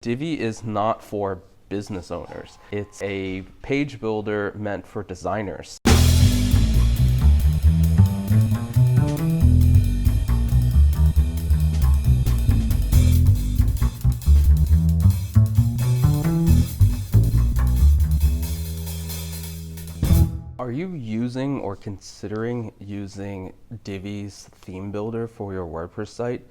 Divi is not for business owners. It's a page builder meant for designers. Are you using or considering using Divi's theme builder for your WordPress site?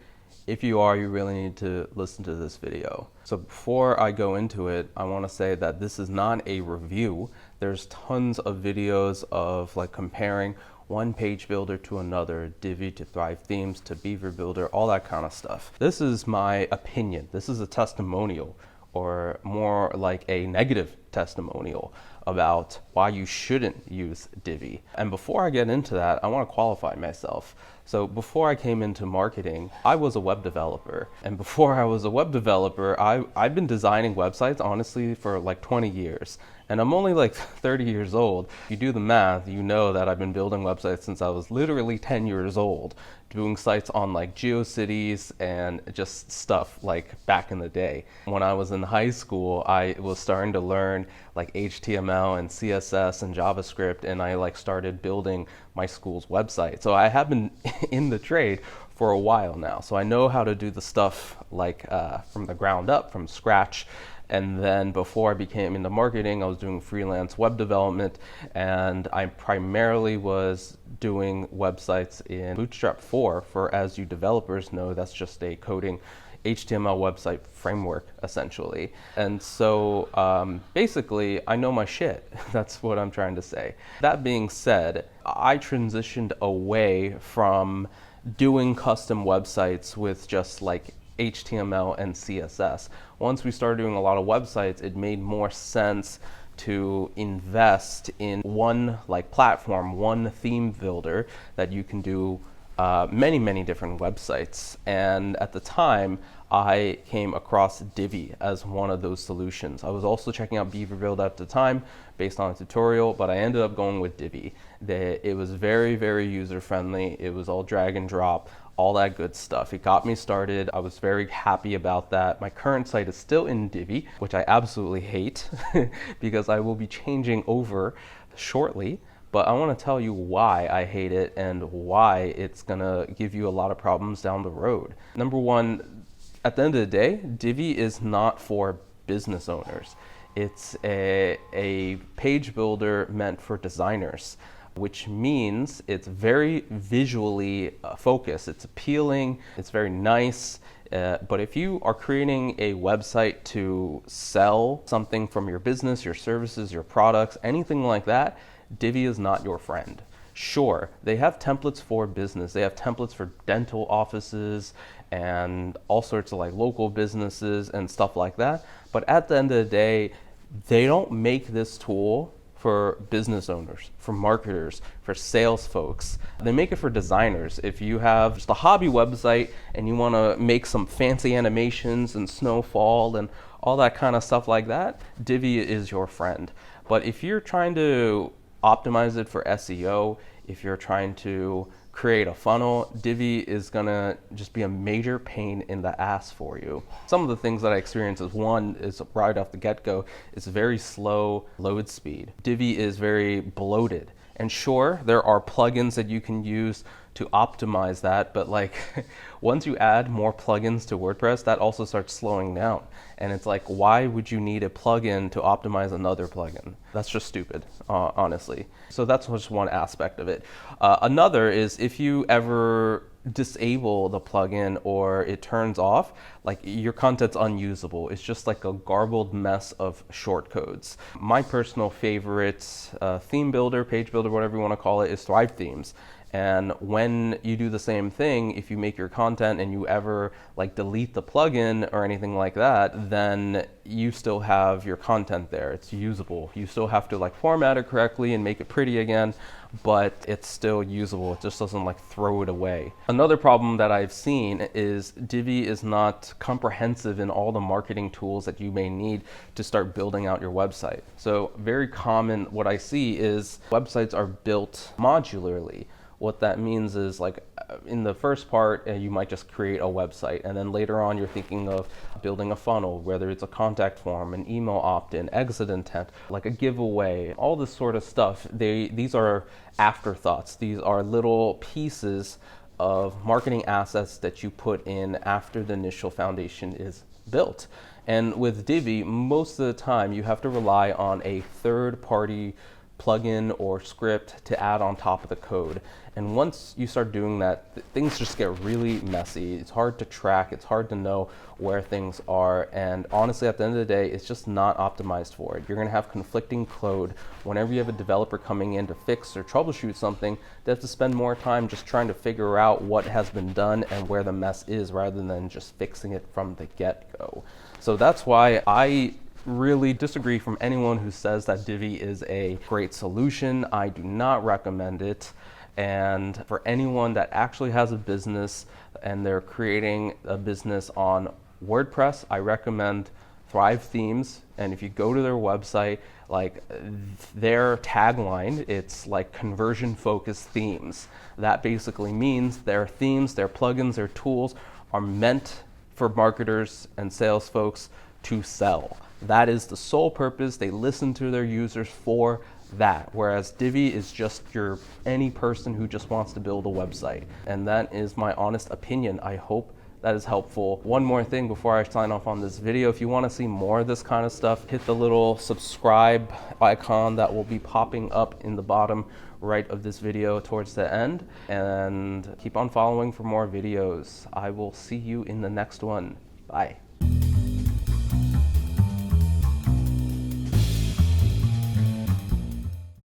If you are, you really need to listen to this video. So before I go into it, I want to say that this is not a review. There's tons of videos of like comparing one page builder to another, Divi to Thrive Themes to Beaver Builder, all that kind of stuff. This is my opinion. This is a testimonial, or more like a negative testimonial about why you shouldn't use Divi. And before I get into that, I want to qualify myself. So before I came into marketing, I was a web developer. And before I was a web developer, I've been designing websites, honestly, for like 20 years. And I'm only like 30 years old. If you do the math, you know that I've been building websites since I was literally 10 years old, doing sites on like GeoCities and just stuff like back in the day. When I was in high school, I was starting to learn like HTML and CSS and JavaScript, and I like started building my school's website. So I have been in the trade for a while now. So I know how to do the stuff like from the ground up, from scratch. And then before I became into marketing, I was doing freelance web development, and I primarily was doing websites in Bootstrap 4 for, as you developers know, that's just a coding HTML website framework, essentially. And so basically, I know my shit. That's what I'm trying to say. That being said, I transitioned away from doing custom websites with just like HTML and CSS. Once we started doing a lot of websites, it made more sense to invest in one like platform, one theme builder that you can do many different websites. And at the time, I came across Divi as one of those solutions. I was also checking out Beaver Builder at the time based on a tutorial, but I ended up going with Divi. It was very user-friendly. It was all drag and drop, all that good stuff. It got me started. I was very happy about that. My current site is still in Divi, which I absolutely hate because I will be changing over shortly. But I want to tell you why I hate it and why it's going to give you a lot of problems down the road. Number one, at the end of the day, Divi is not for business owners. It's a page builder meant for designers, which means it's very visually focused. It's appealing, it's very nice. But if you are creating a website to sell something from your business, your services, your products, anything like that, Divi is not your friend. Sure, they have templates for business. They have templates for dental offices and all sorts of like local businesses and stuff like that. But at the end of the day, they don't make this tool for business owners, for marketers, for sales folks. They make it for designers. If you have just a hobby website and you want to make some fancy animations and snowfall and all that kind of stuff like that, Divi is your friend. But if you're trying to optimize it for SEO, if you're trying to create a funnel, Divi is gonna just be a major pain in the ass for you. Some of the things that I experience is, one is right off the get-go, it's very slow load speed. Divi is very bloated. And sure, there are plugins that you can use to optimize that, but like once you add more plugins to WordPress, that also starts slowing down. And it's like, why would you need a plugin to optimize another plugin? That's just stupid, honestly. So that's just one aspect of it. Another is if you ever disable the plugin or it turns off, like your content's unusable. It's just like a garbled mess of shortcodes. My personal favorite theme builder, page builder, whatever you want to call it, is Thrive Themes. And when you do the same thing, if you make your content and you ever like delete the plugin or anything like that, then you still have your content there. It's usable. You still have to like format it correctly and make it pretty again, but it's still usable. It just doesn't like throw it away. Another problem that I've seen is Divi is not comprehensive in all the marketing tools that you may need to start building out your website. So very common, what I see is websites are built modularly, What that means is, like, in the first part, you might just create a website, and then later on you're thinking of building a funnel, whether it's a contact form, an email opt-in, exit intent, like a giveaway, all this sort of stuff. These are afterthoughts. These are little pieces of marketing assets that you put in after the initial foundation is built. And with Divi, most of the time you have to rely on a third-party plugin or script to add on top of the code. And once you start doing that, things just get really messy. It's hard to track, it's hard to know where things are, and honestly at the end of the day, it's just not optimized for it. You're gonna have conflicting code. Whenever you have a developer coming in to fix or troubleshoot something, they have to spend more time just trying to figure out what has been done and where the mess is, rather than just fixing it from the get-go. So that's why I really disagree from anyone who says that Divi is a great solution. I do not recommend it. And for anyone that actually has a business and they're creating a business on WordPress, I recommend Thrive Themes. And if you go to their website, like their tagline, it's like conversion focused themes. That basically means their themes, their plugins, their tools are meant for marketers and sales folks to sell. That is the sole purpose. They listen to their users for that, whereas Divi is just any person who just wants to build a website. And that is my honest opinion. I hope that is helpful. One more thing before I sign off on this video: if you want to see more of this kind of stuff, hit the little subscribe icon that will be popping up in the bottom right of this video towards the end, and keep on following for more videos. I will see you in the next one. Bye.